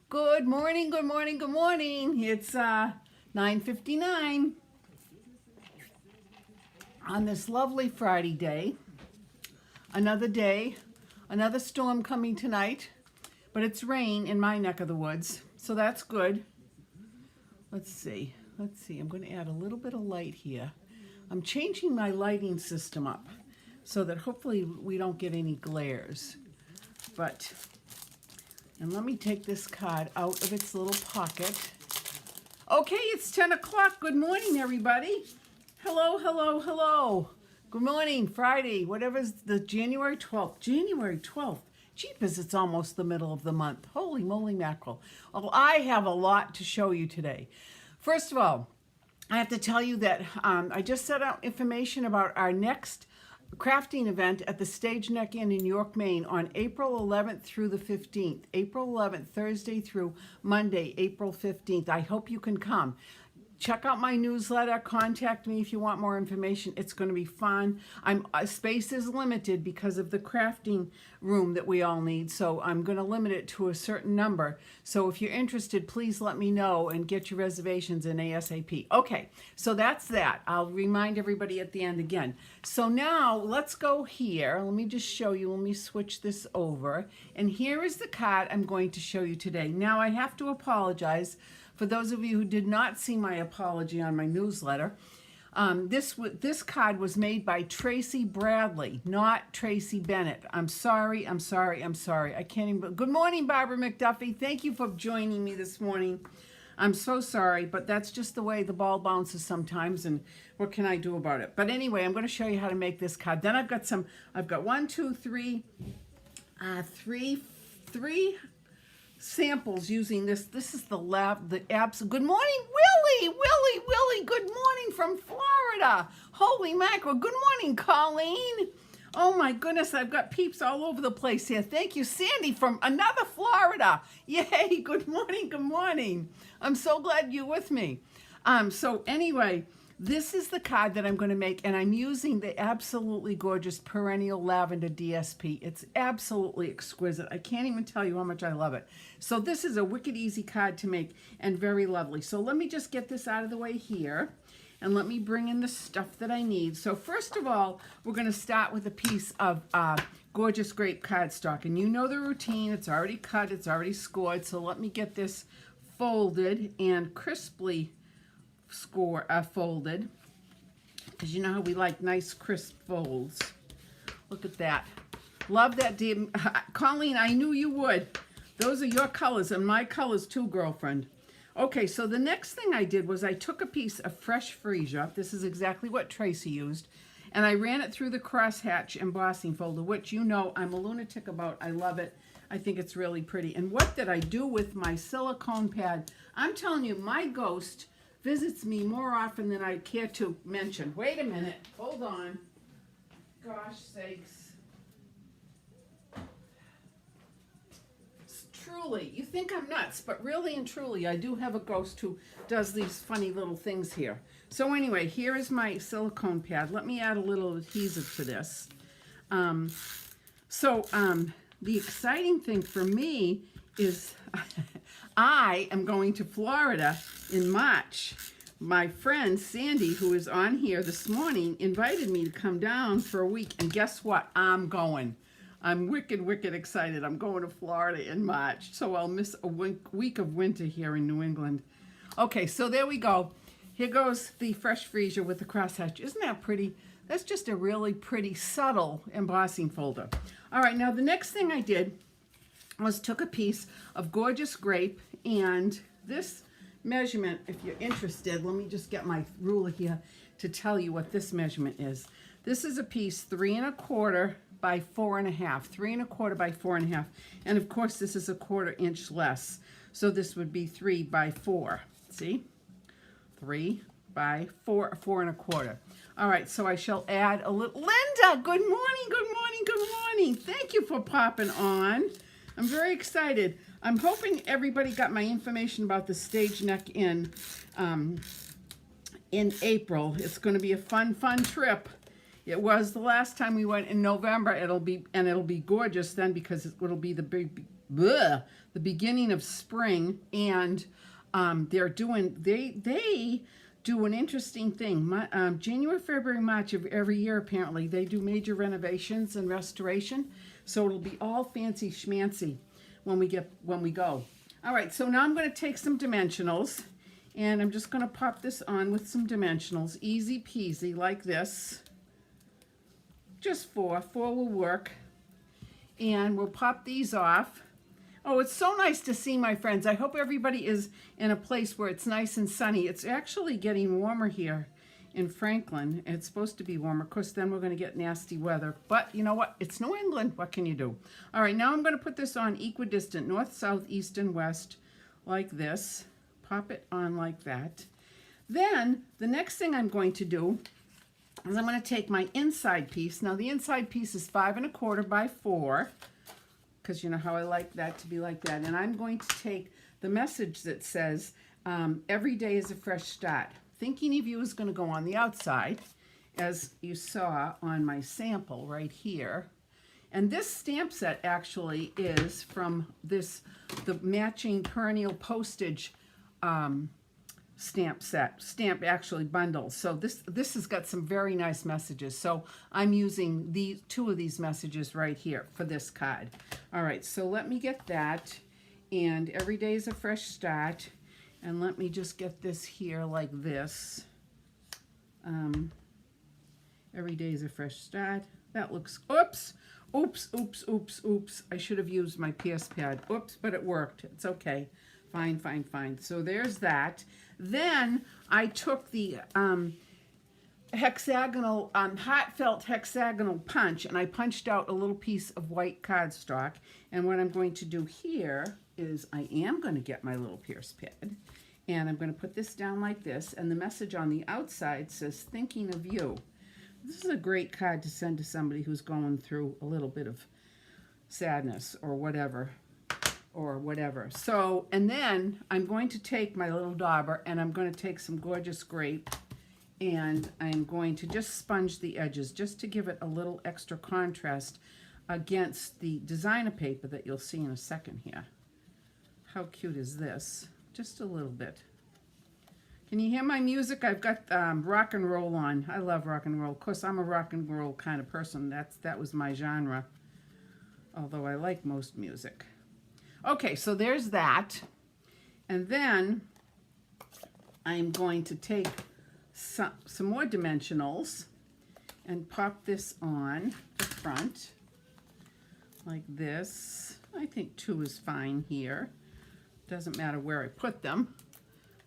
Good morning, good morning, good morning. It's 9:59 on this lovely Friday day. Another day, another storm coming tonight, but it's rain in my neck of the woods, so that's good. Let's see. I'm going to add a little bit of light here. I'm changing my lighting system up so that hopefully we don't get any glares. And let me take this card out of its little pocket. Okay, it's 10 o'clock. Good morning, everybody. Hello, hello, hello. Good morning, Friday, whatever's the January 12th. January 12th. Jeepers, it's almost the middle of the month. Holy moly mackerel. Well, I have a lot to show you today. First of all, I have to tell you that I just set out information about our next crafting event at the Stage Neck Inn in York, Maine on April 11th through the 15th. April 11th, Thursday through Monday, April 15th. I hope you can come. Check out my newsletter. Contact me if you want more information. It's going to be fun. Space is limited because of the crafting room that we all need, so I'm going to limit it to a certain number. So if you're interested, please let me know and get your reservations in ASAP. Okay, so that's that. I'll remind everybody at the end again. So now let's go here. Let me just show you. Let me switch this over. And here is the card I'm going to show you today. Now I have to apologize for those of you who did not see my apology on my newsletter. This card was made by Tracy Bradley, not Tracy Bennett. I'm sorry. I can't even. Good morning, Barbara McDuffie. Thank you for joining me this morning. I'm so sorry, but that's just the way the ball bounces sometimes, and what can I do about it? But anyway, I'm going to show you how to make this card. Then I've got one, two, three samples using this. This is the abs. Good morning, Willie. Good morning from Florida. Holy mackerel. Good morning, Colleen. Oh my goodness, I've got peeps all over the place here. Thank you, Sandy from another Florida. Yay, good morning. I'm so glad you're with me. So anyway, this is the card that I'm going to make, and I'm using the absolutely gorgeous Perennial Lavender DSP. It's absolutely exquisite. I can't even tell you how much I love it. So this is a wicked easy card to make and very lovely. So let me just get this out of the way here, and let me bring in the stuff that I need. So first of all, we're going to start with a piece of gorgeous grape cardstock. And you know the routine. It's already cut. It's already scored. So let me get this folded and crisply folded, because you know how we like nice crisp folds. Look at that. Love that, dear Colleen. I knew you would. Those are your colors and my colors too, girlfriend. Okay, so the next thing I did was I took a piece of fresh freesia. This is exactly what Tracy used, and I ran it through the crosshatch embossing folder, which you know I'm a lunatic about. I love it. I think it's really pretty. And what did I do with my silicone pad? I'm telling you, my ghost visits me more often than I care to mention. Wait a minute. Hold on. Gosh sakes. Truly, you think I'm nuts, but really and truly, I do have a ghost who does these funny little things here. So anyway, here is my silicone pad. Let me add a little adhesive to this. The exciting thing for me is I am going to Florida in March. My friend Sandy, who is on here this morning, invited me to come down for a week, and guess what? I'm going. I'm wicked excited. I'm going to Florida in March, so I'll miss a week of winter here in New England. Okay, so there we go. Here goes the fresh freesia with the crosshatch. Isn't that pretty? That's just a really pretty, subtle embossing folder. All right, now the next thing I did was took a piece of gorgeous grape, and this measurement, if you're interested, let me just get my ruler here to tell you what this measurement is. This is a piece 3 1/4 by 4 1/2, 3 1/4 by 4 1/2, and of course this is a 1/4 inch less, so this would be 3 by 4. See, 3 by 4, 4 1/4. All right, so I shall add a little. Linda, good morning. Thank you for popping on. I'm very excited. I'm hoping everybody got my information about the Stage Neck Inn in April. It's going to be a fun trip. It was the last time we went in November. It'll be gorgeous then, because it'll be the the beginning of spring, and they do an interesting thing. January, February, March of every year, apparently, they do major renovations and restoration. So it'll be all fancy schmancy when we go. All right, so now I'm going to take some dimensionals, and I'm just going to pop this on with some dimensionals. Easy peasy, like this. Just four will work. And we'll pop these off. Oh, it's so nice to see my friends. I hope everybody is in a place where it's nice and sunny. It's actually getting warmer here in Franklin. It's supposed to be warmer. Of course, then we're going to get nasty weather. But you know what? It's New England. What can you do? All right, now I'm going to put this on equidistant, north, south, east, and west, like this. Pop it on like that. Then the next thing I'm going to do is I'm going to take my inside piece. Now, the inside piece is 5 1/4 by 4. Because you know how I like that to be like that. And I'm going to take the message that says, every day is a fresh start. Thinking of you is going to go on the outside, as you saw on my sample right here. And this stamp set actually is from the matching Perennial postage stamp actually bundles. So this has got some very nice messages. So I'm using two of these messages right here for this card. All right, so let me get that, and every day is a fresh start, and let me just get this here like this. Every day is a fresh start. That looks, oops. I should have used my PS pad. Oops, but it worked. It's okay. Fine. So there's that. Then I took the hexagonal, heartfelt hexagonal punch, and I punched out a little piece of white cardstock. And what I'm going to do here is I am going to get my little Pierce pad, and I'm going to put this down like this, and the message on the outside says, thinking of you. This is a great card to send to somebody who's going through a little bit of sadness or whatever. So, and then I'm going to take my little dauber, and I'm going to take some gorgeous grape, and I'm going to just sponge the edges just to give it a little extra contrast against the designer paper that you'll see in a second here. How cute is this? Just a little bit. Can you hear my music? I've got rock and roll on. I love rock and roll. Of course, I'm a rock and roll kind of person. That was my genre, although I like most music. Okay, so there's that. And then I'm going to take some more dimensionals and pop this on the front like this. I think 2 is fine here. Doesn't matter where I put them.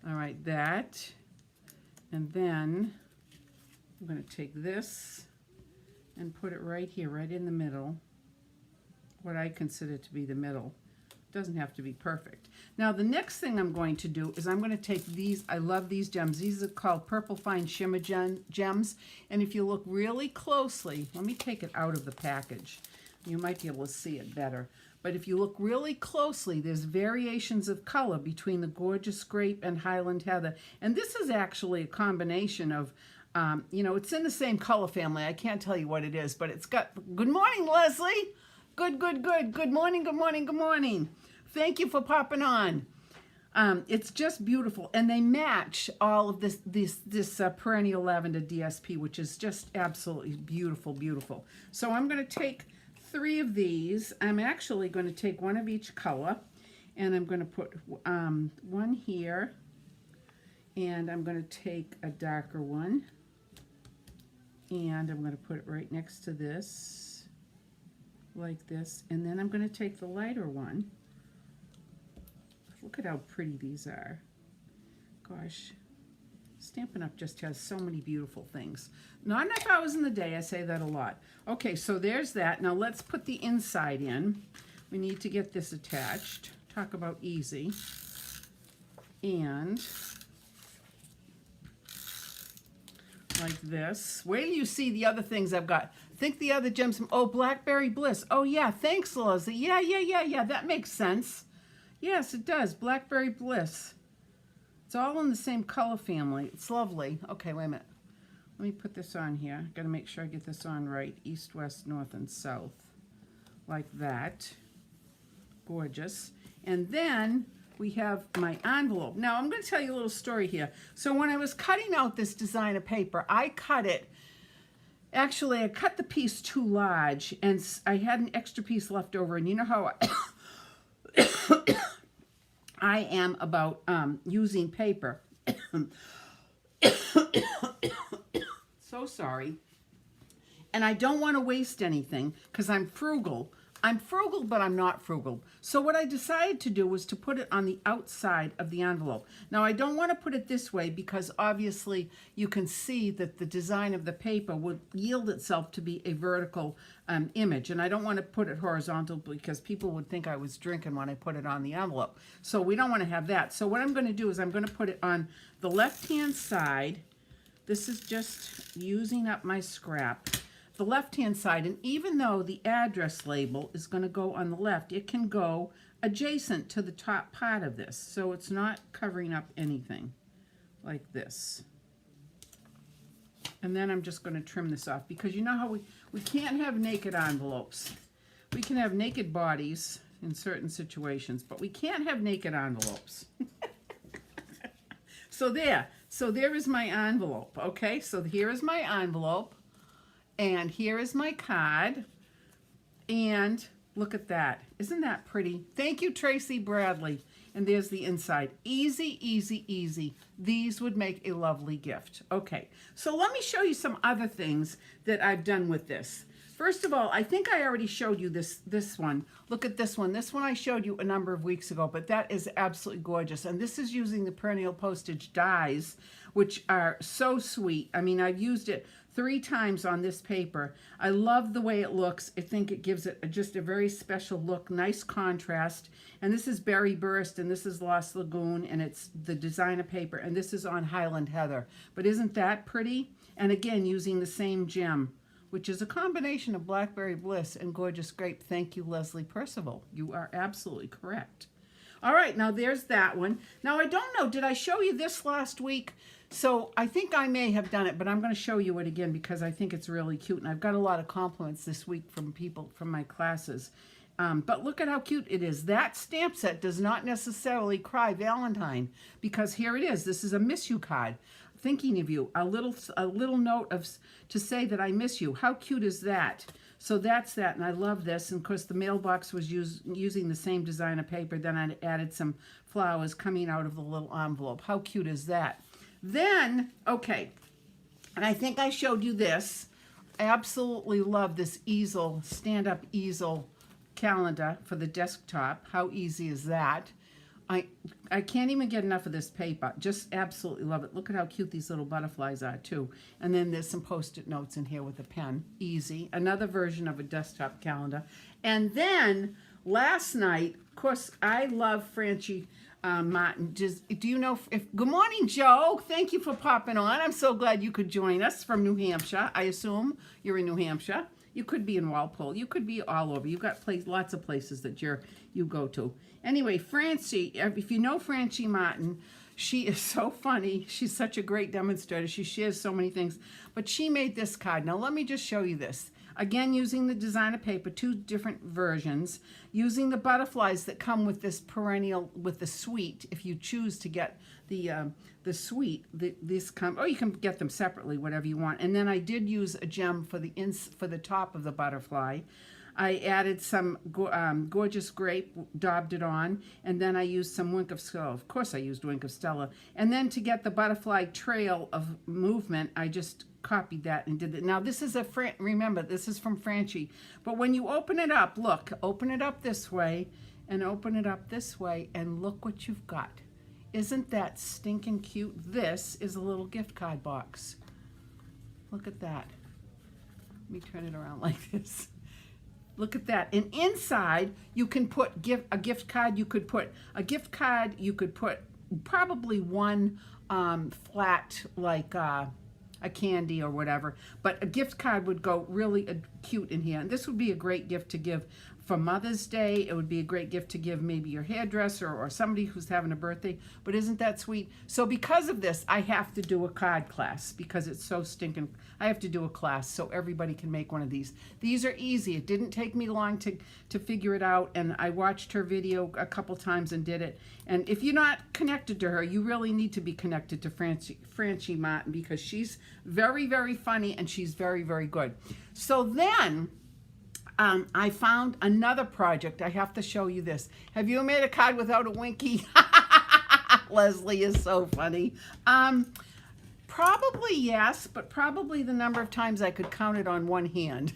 All right, that. And then I'm going to take this and put it right here, right in the middle, what I consider to be the middle. Doesn't have to be perfect. Now the next thing I'm going to do is I'm going to take these. I love these gems. These are called Purple Fine Shimmer gems. And if you look really closely, let me take it out of the package. You might be able to see it better. But if you look really closely, there's variations of color between the gorgeous grape and Highland heather. And this is actually a combination of, it's in the same color family. I can't tell you what it is, but it's got, good morning, Leslie. Good. Good morning. Thank you for popping on. It's just beautiful, and they match all of this Perennial Lavender DSP, which is just absolutely beautiful. So I'm going to take 3 of these. I'm actually going to take 1 of each color, and I'm going to put 1 here, and I'm going to take a darker one, and I'm going to put it right next to this, like this, and then I'm going to take the lighter one. Look at how pretty these are. Gosh, Stampin' Up! Just has so many beautiful things. Not enough hours in the day, I say that a lot. Okay, so there's that. Now let's put the inside in. We need to get this attached. Talk about easy. And like this. Wait till you see the other things I've got. Think the other gems. Oh, Blackberry Bliss. Oh, yeah. Thanks, Leslie. Yeah. That makes sense. Yes, it does. Blackberry Bliss. It's all in the same color family. It's lovely. Okay, wait a minute. Let me put this on here. Got to make sure I get this on right. East, west, north, and south. Like that. gorgeous. And then we have my envelope. Now I'm going to tell you a little story here. So when I was cutting out this designer paper, I cut it, actually I cut the piece too large and I had an extra piece left over, and you know how I am about using paper. So sorry. And I don't want to waste anything because I'm frugal. I'm frugal, but I'm not frugal. So what I decided to do was to put it on the outside of the envelope. Now I don't want to put it this way because obviously you can see that the design of the paper would yield itself to be a vertical image. And I don't want to put it horizontal because people would think I was drinking when I put it on the envelope. So we don't want to have that. So what I'm going to do is I'm going to put it on the left-hand side. This is just using up my scrap. The left-hand side, and even though the address label is going to go on the left, it can go adjacent to the top part of this, so it's not covering up anything like this. And then I'm just going to trim this off because you know how we can't have naked envelopes. We can have naked bodies in certain situations, but we can't have naked envelopes. So there is my envelope. Okay, so here is my envelope. And here is my card. And look at that. Isn't that pretty? Thank you, Tracy Bradley. And there's the inside. Easy, easy, easy. These would make a lovely gift. Okay, so let me show you some other things that I've done with this. First of all, I think I already showed you this one. Look at this one. This one I showed you a number of weeks ago, but that is absolutely gorgeous. And this is using the Perennial Postage dies, which are so sweet. I mean, I've used it 3 times on this paper. I love the way it looks. I think it gives it just a very special look, nice contrast. And this is Berry Burst, and this is Lost Lagoon, and it's the designer paper, and this is on Highland Heather. But isn't that pretty? And again, using the same gem, which is a combination of Blackberry Bliss and Gorgeous Grape. Thank you, Leslie Percival. You are absolutely correct. All right, now there's that one. Now, I don't know, did I show you this last week? So I think I may have done it, but I'm going to show you it again because I think it's really cute. And I've got a lot of compliments this week from people from my classes. But look at how cute it is. That stamp set does not necessarily cry Valentine because here it is. This is a miss you card. Thinking of you, a little note to say that I miss you. How cute is that? So that's that, and I love this. And of course, the mailbox was using the same design of paper. Then I added some flowers coming out of the little envelope. How cute is that? Then, okay, and I think I showed you this. I absolutely love this easel, stand-up easel calendar for the desktop. How easy is that? I can't even get enough of this paper. Just absolutely love it. Look at how cute these little butterflies are too. And then there's some Post-it notes in here with a pen. Easy. Another version of a desktop calendar. And then last night, of course, I love Francie Martin. Do you know good morning, Joe. Thank you for popping on. I'm so glad you could join us from New Hampshire. I assume you're in New Hampshire. You could be in Walpole. You could be all over. You've got lots of places that you go to. Anyway, Francie, if you know Francie Martin, she is so funny. She's such a great demonstrator. She shares so many things. But she made this card. Now, let me just show you this. Again, using the designer paper, 2 different versions. Using the butterflies that come with this perennial, with the suite. If you choose to get the suite, or you can get them separately, whatever you want. And then I did use a gem for the top of the butterfly. I added some Gorgeous Grape, daubed it on, and then I used some Wink of Stella. Of course I used Wink of Stella. And then to get the butterfly trail of movement, I just copied that and did it. Now this is remember, this is from Francie. But when you open it up, look, open it up this way and open it up this way, and look what you've got. Isn't that stinking cute? This is a little gift card box. Look at that. Let me turn it around like this. Look at that. And inside, you can put a gift card. You could put a gift card. You could put probably one flat, like a candy or whatever. But a gift card would go really cute in here. And this would be a great gift to give For Mother's Day, it would be a great gift to give maybe your hairdresser or somebody who's having a birthday. But isn't that sweet? So because of this, I have to do a card class because it's so stinking. I have to do a class so everybody can make one of these. These are easy. It didn't take me long to figure it out, and I watched her video a couple times and did it. And if you're not connected to her, you really need to be connected to Francie Martin because she's very, very funny and she's very, very good. So then I found another project. I have to show you this. Have you made a card without a winky? Leslie is so funny. Probably yes, but probably the number of times I could count it on one hand.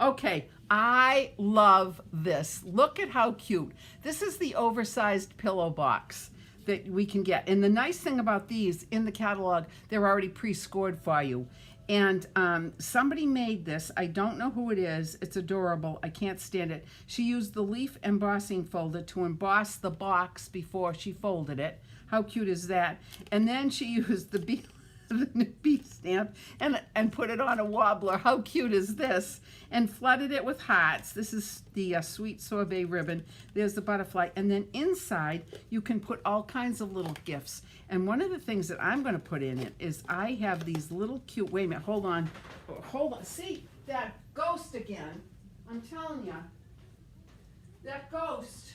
Okay, I love this. Look at how cute. This is the oversized pillow box that we can get. And the nice thing about these, in the catalog, they're already pre-scored for you. And somebody made this. I don't know who it is. It's adorable. I can't stand it. She used the leaf embossing folder to emboss the box before she folded it. How cute is that? And then she used the bee stamp and put it on a wobbler. How cute is this? And flooded it with hearts. This is the sweet sorbet ribbon. There's the butterfly. And then inside, you can put all kinds of little gifts. And one of the things that I'm going to put in it is I have these little cute, wait a minute, hold on. Hold on. See, that ghost again. I'm telling you, that ghost,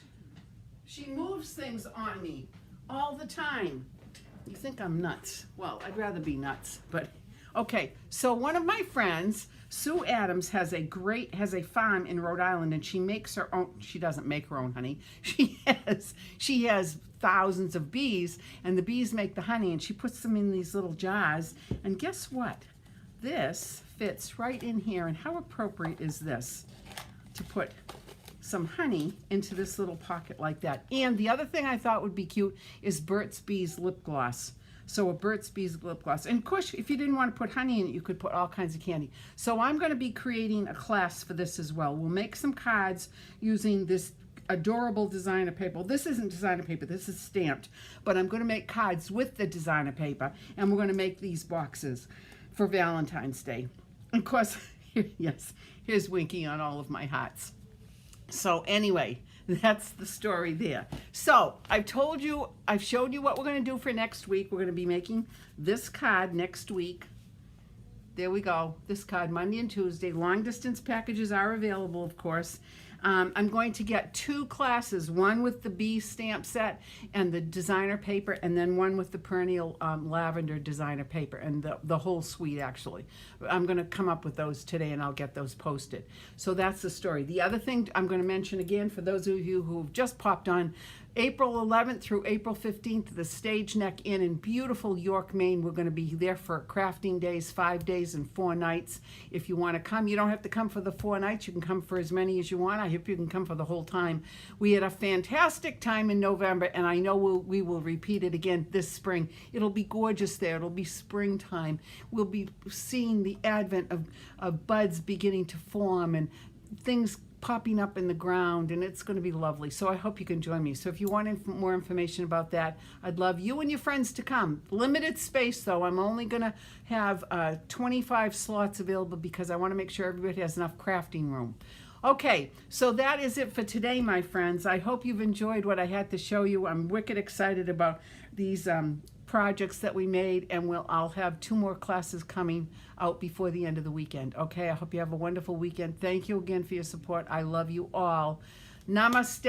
she moves things on me all the time. You think I'm nuts. Well, I'd rather be nuts, but okay. So one of my friends, Sue Adams, has a farm in Rhode Island, and she makes her own. She doesn't make her own honey. She has thousands of bees, and the bees make the honey, and she puts them in these little jars. And guess what? This fits right in here. And how appropriate is this to put some honey into this little pocket like that? And the other thing I thought would be cute is Burt's Bees lip gloss. So a Burt's Bees lip gloss. And of course, if you didn't want to put honey in it, you could put all kinds of candy. So I'm going to be creating a class for this as well. We'll make some cards using this adorable designer paper. This isn't designer paper, this is stamped. But I'm going to make cards with the designer paper, and we're going to make these boxes for Valentine's Day. And of course, yes, here's Winky on all of my hearts. So anyway, that's the story there. So I've showed you what we're going to do for next week. We're going to be making this card next week. There we go. This card, Monday and Tuesday. Long distance packages are available, of course. I'm going to get 2 classes, one with the bee stamp set and the designer paper, and then one with the Perennial Lavender designer paper, and the whole suite, actually. I'm going to come up with those today, and I'll get those posted. So that's the story. The other thing I'm going to mention again, for those of you who've just popped on, April 11th through April 15th, the Stage Neck Inn in beautiful York, Maine. We're going to be there for crafting days, 5 days and 4 nights. If you want to come, you don't have to come for the 4 nights. You can come for as many as you want. I hope you can come for the whole time. We had a fantastic time in November, and I know we will repeat it again this spring. It'll be gorgeous there. It'll be springtime. We'll be seeing the advent of buds beginning to form and things popping up in the ground, and it's going to be lovely. So I hope you can join me. So if you want more information about that, I'd love you and your friends to come. Limited space, though. I'm only going to have 25 slots available because I want to make sure everybody has enough crafting room. Okay, so that is it for today, my friends. I hope you've enjoyed what I had to show you. I'm wicked excited about these projects that we made, and I'll have 2 more classes coming out before the end of the weekend. Okay, I hope you have a wonderful weekend. Thank you again for your support. I love you all. Namaste.